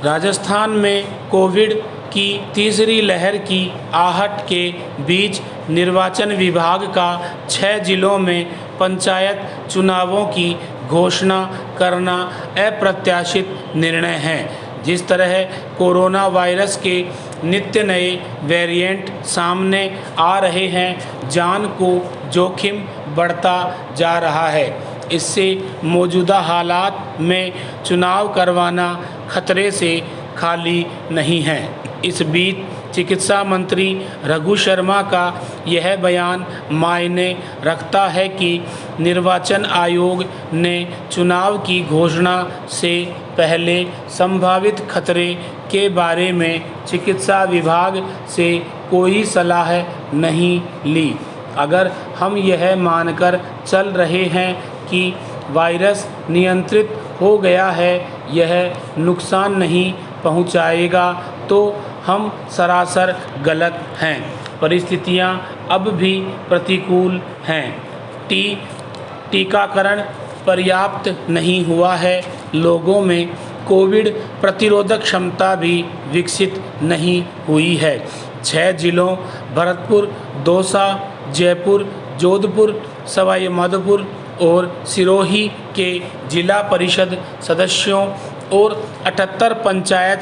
राजस्थान में कोविड की तीसरी लहर की आहट के बीच निर्वाचन विभाग का 6 जिलों में पंचायत चुनावों की घोषणा करना अप्रत्याशित निर्णय है। जिस तरह कोरोना वायरस के नित्य नए वेरिएंट सामने आ रहे हैं, जान को जोखिम बढ़ता जा रहा है। इससे मौजूदा हालात में चुनाव करवाना खतरे से खाली नहीं है। इस बीच चिकित्सा मंत्री रघु शर्मा का यह बयान मायने रखता है कि निर्वाचन आयोग ने चुनाव की घोषणा से पहले संभावित खतरे के बारे में चिकित्सा विभाग से कोई सलाह नहीं ली। अगर हम यह मानकर चल रहे हैं कि वायरस नियंत्रित हो गया है, यह नुकसान नहीं पहुंचाएगा, तो हम सरासर गलत हैं। परिस्थितियां अब भी प्रतिकूल हैं। टीकाकरण पर्याप्त नहीं हुआ है। लोगों में कोविड प्रतिरोधक क्षमता भी विकसित नहीं हुई है। 6 जिलों भरतपुर, दौसा, जयपुर, जोधपुर, सवाई माधोपुर और सिरोही के जिला परिषद सदस्यों और 78 पंचायत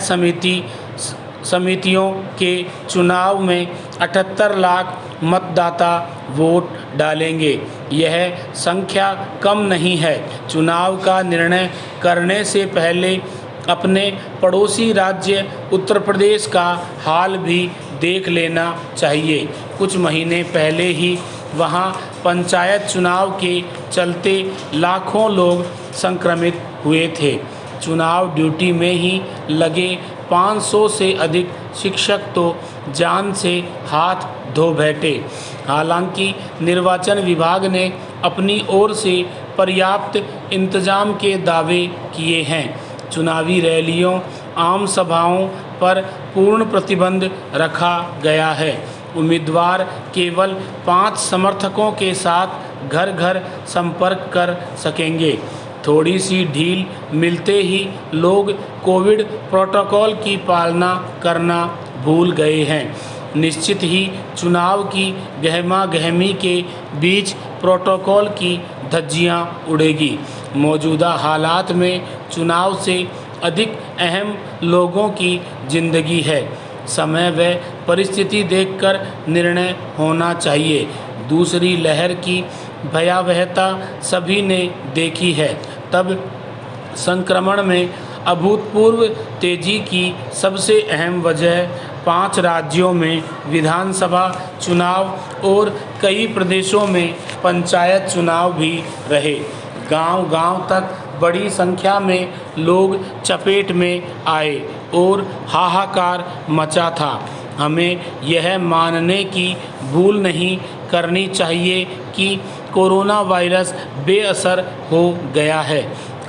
समितियों के चुनाव में 78 लाख मतदाता वोट डालेंगे। यह संख्या कम नहीं है। चुनाव का निर्णय करने से पहले अपने पड़ोसी राज्य उत्तर प्रदेश का हाल भी देख लेना चाहिए। कुछ महीने पहले ही वहां पंचायत चुनाव के चलते लाखों लोग संक्रमित हुए थे। चुनाव ड्यूटी में ही लगे 500 से अधिक शिक्षक तो जान से हाथ धो बैठे। हालांकि निर्वाचन विभाग ने अपनी ओर से पर्याप्त इंतजाम के दावे किए हैं। चुनावी रैलियों, आम सभाओं पर पूर्ण प्रतिबंध रखा गया है। उम्मीदवार केवल 5 समर्थकों के साथ घर घर संपर्क कर सकेंगे। थोड़ी सी ढील मिलते ही लोग कोविड प्रोटोकॉल की पालना करना भूल गए हैं। निश्चित ही चुनाव की गहमा-गहमी के बीच प्रोटोकॉल की धज्जियां उड़ेगी। मौजूदा हालात में चुनाव से अधिक अहम लोगों की जिंदगी है। समय व परिस्थिति देखकर निर्णय होना चाहिए। दूसरी लहर की भयावहता सभी ने देखी है। तब संक्रमण में अभूतपूर्व तेजी की सबसे अहम वजह 5 राज्यों में विधानसभा चुनाव और कई प्रदेशों में पंचायत चुनाव भी रहे। गांव-गांव तक बड़ी संख्या में लोग चपेट में आए और हाहाकार मचा था। हमें यह मानने की भूल नहीं करनी चाहिए कि कोरोना वायरस बेअसर हो गया है।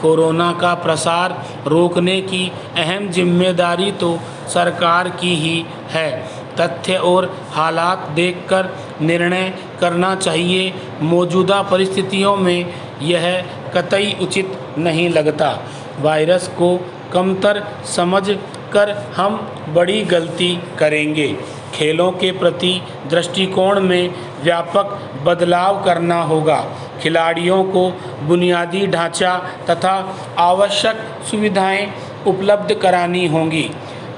कोरोना का प्रसार रोकने की अहम जिम्मेदारी तो सरकार की ही है। तथ्य और हालात देखकर निर्णय करना चाहिए। मौजूदा परिस्थितियों में यह कतई उचित नहीं लगता। वायरस को कमतर समझ कर हम बड़ी गलती करेंगे। खेलों के प्रति दृष्टिकोण में व्यापक बदलाव करना होगा। खिलाड़ियों को बुनियादी ढांचा तथा आवश्यक सुविधाएं उपलब्ध करानी होंगी।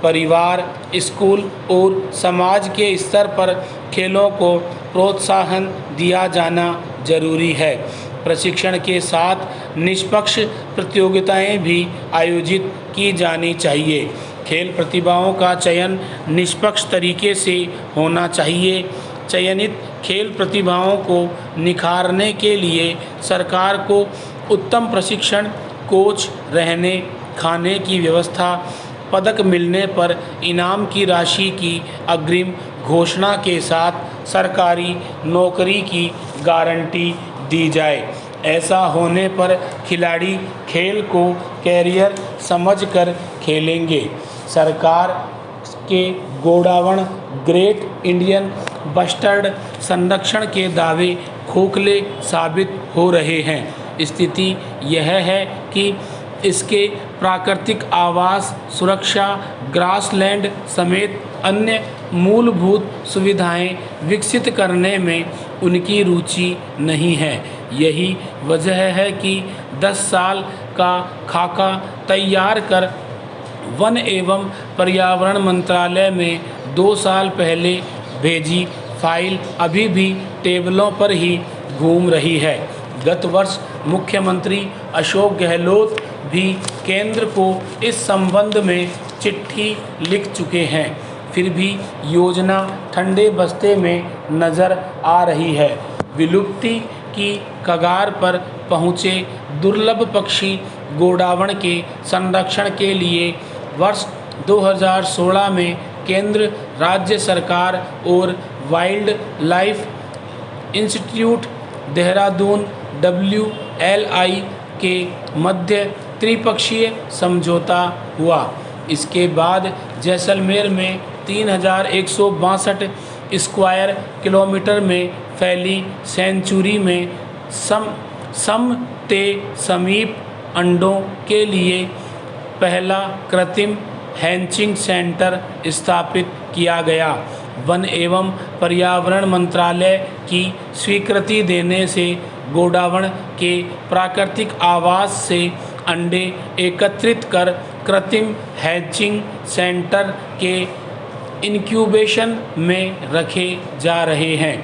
परिवार, स्कूल और समाज के स्तर पर खेलों को प्रोत्साहन दिया जाना जरूरी है। प्रशिक्षण के साथ निष्पक्ष प्रतियोगिताएं भी आयोजित की जानी चाहिए। खेल प्रतिभाओं का चयन निष्पक्ष तरीके से होना चाहिए। चयनित खेल प्रतिभाओं को निखारने के लिए सरकार को उत्तम प्रशिक्षण, कोच, रहने खाने की व्यवस्था, पदक मिलने पर इनाम की राशि की अग्रिम घोषणा के साथ सरकारी नौकरी की गारंटी दी जाए। ऐसा होने पर खिलाड़ी खेल को कैरियर समझकर खेलेंगे। सरकार के गोडावण ग्रेट इंडियन बस्टर्ड संरक्षण के दावे खोखले साबित हो रहे हैं। स्थिति यह है कि इसके प्राकृतिक आवास सुरक्षा, ग्रासलैंड समेत अन्य मूलभूत सुविधाएं विकसित करने में उनकी रुचि नहीं है। यही वजह है कि 10 साल का खाका तैयार कर वन एवं पर्यावरण मंत्रालय में 2 साल पहले भेजी फाइल अभी भी टेबलों पर ही घूम रही है। गत वर्ष मुख्यमंत्री अशोक गहलोत भी केंद्र को इस संबंध में चिट्ठी लिख चुके हैं, फिर भी योजना ठंडे बस्ते में नज़र आ रही है। विलुप्ति की कगार पर पहुँचे दुर्लभ पक्षी गोडावण के संरक्षण के लिए वर्ष 2016 में केंद्र, राज्य सरकार और wild life institute Dehradun WLI के मध्य त्रिपक्षीय समझौता हुआ। इसके बाद जैसलमेर में 3162 स्क्वायर किलोमीटर में फैली सेंचुरी में सम ते समीप अंडों के लिए पहला कृत्रिम हैचिंग सेंटर स्थापित किया गया। वन एवं पर्यावरण मंत्रालय की स्वीकृति देने से गोडावण के प्राकृतिक आवास से अंडे एकत्रित कर कृत्रिम हैचिंग सेंटर के इंक्यूबेशन में रखे जा रहे हैं।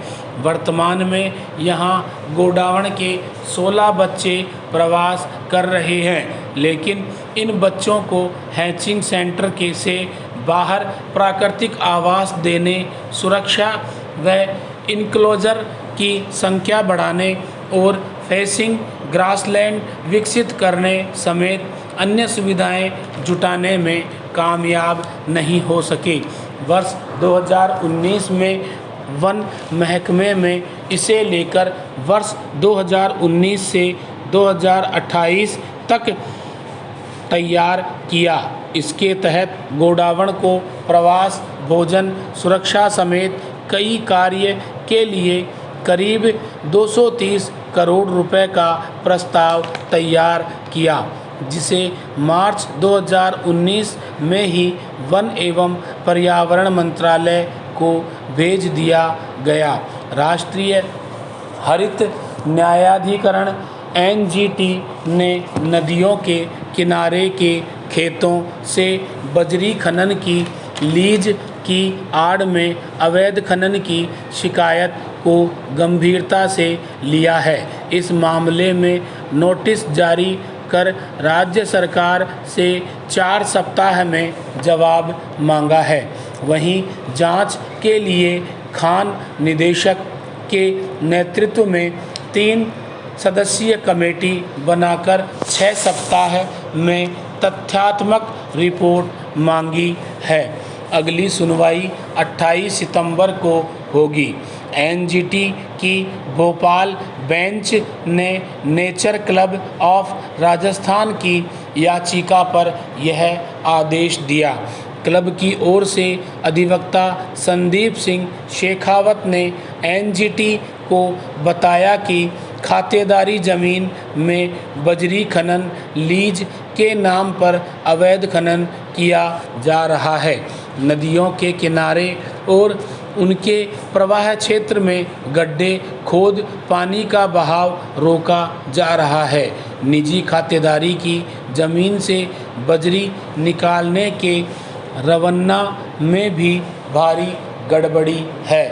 वर्तमान में यहां गोडावण के 16 बच्चे प्रवास कर रहे हैं, लेकिन इन बच्चों को हैचिंग सेंटर के से बाहर प्राकृतिक आवास देने, सुरक्षा व इनक्लोजर की संख्या बढ़ाने और फेसिंग ग्रासलैंड विकसित करने समेत अन्य सुविधाएं जुटाने में कामयाब नहीं हो सके। वर्ष 2019 में वन महकमे में इसे लेकर वर्ष 2019 से 2028 तक तैयार किया। इसके तहत गोडावण को प्रवास, भोजन, सुरक्षा समेत कई कार्य के लिए करीब 230 करोड़ रुपए का प्रस्ताव तैयार किया, जिसे मार्च 2019 में ही वन एवं पर्यावरण मंत्रालय को भेज दिया गया। राष्ट्रीय हरित न्यायाधिकरण NGT ने नदियों के किनारे के खेतों से बजरी खनन की लीज की आड़ में अवैध खनन की शिकायत को गंभीरता से लिया है। इस मामले में नोटिस जारी कर राज्य सरकार से 4 सप्ताह में जवाब मांगा है। वहीं जांच के लिए खान निदेशक के नेतृत्व में 3 सदस्यीय कमेटी बनाकर 6 सप्ताह में तथ्यात्मक रिपोर्ट मांगी है। अगली सुनवाई 28 सितंबर को होगी। NGT की भोपाल बेंच ने नेचर क्लब ऑफ राजस्थान की याचिका पर यह आदेश दिया। क्लब की ओर से अधिवक्ता संदीप सिंह शेखावत ने NGT को बताया कि खातेदारी ज़मीन में बजरी खनन लीज के नाम पर अवैध खनन किया जा रहा है। नदियों के किनारे और उनके प्रवाह क्षेत्र में गड्ढे खोद पानी का बहाव रोका जा रहा है। निजी खातेदारी की ज़मीन से बजरी निकालने के रवन्ना में भी भारी गड़बड़ी है।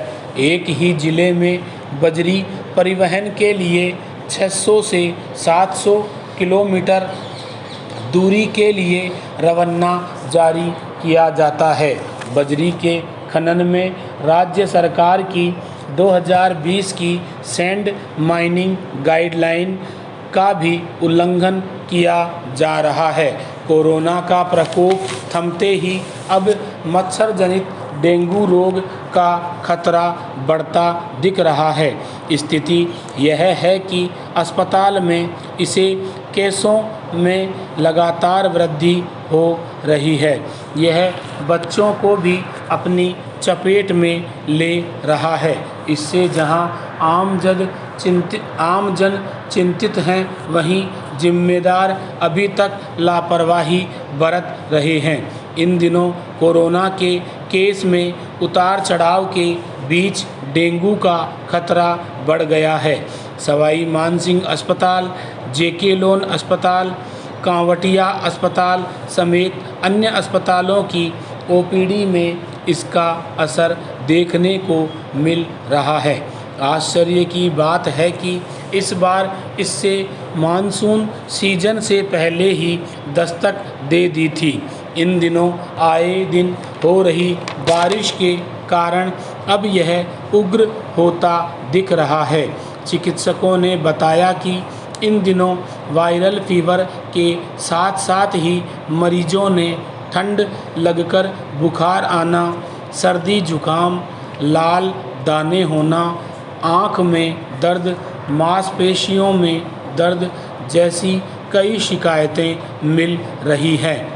एक ही ज़िले में बजरी परिवहन के लिए 600 से 700 किलोमीटर दूरी के लिए रवन्ना जारी किया जाता है। बजरी के खनन में राज्य सरकार की 2020 की सैंड माइनिंग गाइडलाइन का भी उल्लंघन किया जा रहा है। कोरोना का प्रकोप थमते ही अब मच्छर जनित डेंगू रोग का खतरा बढ़ता दिख रहा है। स्थिति यह है कि अस्पताल में इसे केसों में लगातार वृद्धि हो रही है। यह बच्चों को भी अपनी चपेट में ले रहा है। इससे जहां आम जन चिंतित हैं, वहीं जिम्मेदार अभी तक लापरवाही बरत रहे हैं। इन दिनों कोरोना के केस में उतार चढ़ाव के बीच डेंगू का खतरा बढ़ गया है। सवाई मानसिंह अस्पताल, जेके लोन अस्पताल, कांवटिया अस्पताल समेत अन्य अस्पतालों की ओपीडी में इसका असर देखने को मिल रहा है। आश्चर्य की बात है कि इस बार इससे मानसून सीजन से पहले ही दस्तक दे दी थी। इन दिनों आए दिन हो रही बारिश के कारण अब यह उग्र होता दिख रहा है। चिकित्सकों ने बताया कि इन दिनों वायरल फीवर के साथ साथ ही मरीजों ने ठंड लगकर बुखार आना, सर्दी जुकाम, लाल दाने होना, आँख में दर्द, मांसपेशियों में दर्द जैसी कई शिकायतें मिल रही हैं।